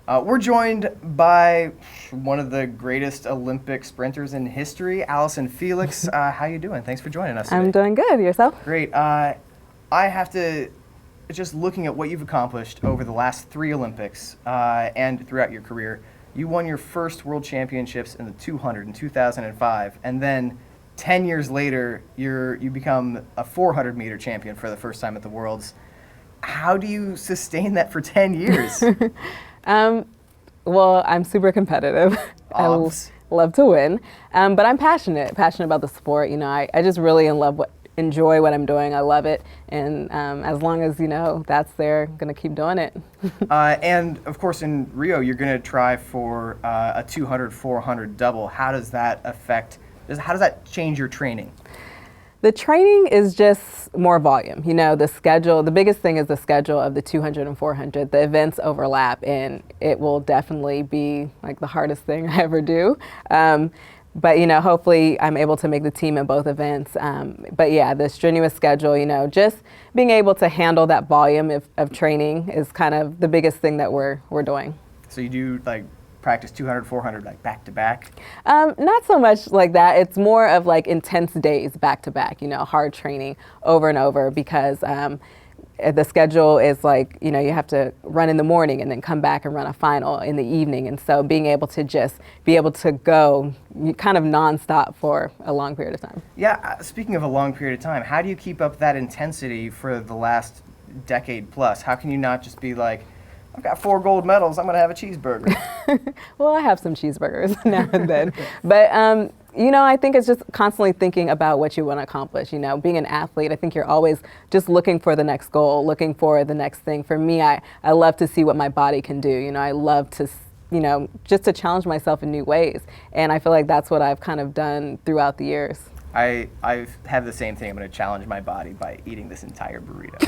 We're joined by one of the greatest Olympic sprinters in history, Allyson Felix. How you doing? Thanks for joining us today. I'm doing good. Yourself? Great. I have to, just looking at what you've accomplished over the last 3 Olympics and throughout your career, you won your first World Championships in the 200 in 2005, and then 10 years later, you become a 400-meter champion for the first time at the Worlds. How do you sustain that for 10 years? Well, I'm super competitive. Love to win, but I'm passionate about the sport. You know, I just really enjoy what I'm doing. I love it, and as long as that's there, I'm gonna keep doing it. And of course, in Rio, you're gonna try for a 200-400 double. How does that change your training? The training is just more volume. The schedule, the biggest thing is the schedule of the 200 and 400. The events overlap, and it will definitely be like the hardest thing I ever do. But hopefully I'm able to make the team in both events. But yeah, the strenuous schedule, just being able to handle that volume of training is kind of the biggest thing that we're doing. So you do practice 200, 400 back to back? Not so much like that. It's more of intense days back to back, hard training over and over, because the schedule is you have to run in the morning and then come back and run a final in the evening. And so being able to just be able to go kind of nonstop for a long period of time. Yeah, speaking of a long period of time, how do you keep up that intensity for the last decade plus? How can you not just be like, I've got 4 gold medals, I'm going to have a cheeseburger? Well, I have some cheeseburgers now and then. But, I think it's just constantly thinking about what you want to accomplish. Being an athlete, I think you're always just looking for the next goal, looking for the next thing. For me, I love to see what my body can do. I love to, just to challenge myself in new ways. And I feel like that's what I've kind of done throughout the years. I have the same thing. I'm going to challenge my body by eating this entire burrito.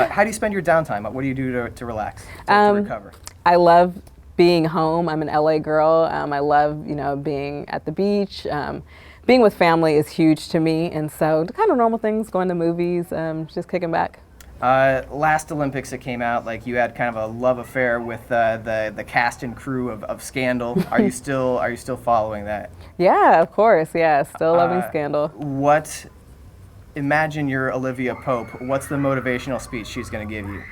How do you spend your downtime? What do you do to relax, to recover? I love being home. I'm an LA girl. I love, being at the beach. Being with family is huge to me. And so the kind of normal things, going to movies, just kicking back. Last Olympics it came out you had kind of a love affair with the cast and crew of Scandal. Are you still following that? Yeah, of course. Yeah, still loving Scandal. Imagine you're Olivia Pope. What's the motivational speech she's going to give you?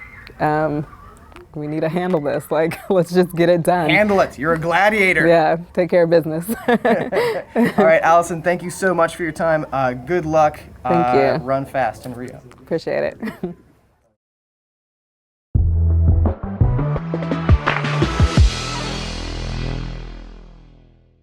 We need to handle this. Let's just get it done. Handle it. You're a gladiator. Yeah, take care of business. All right, Allyson, thank you so much for your time. Good luck. Thank you. Run fast in Rio. Appreciate it.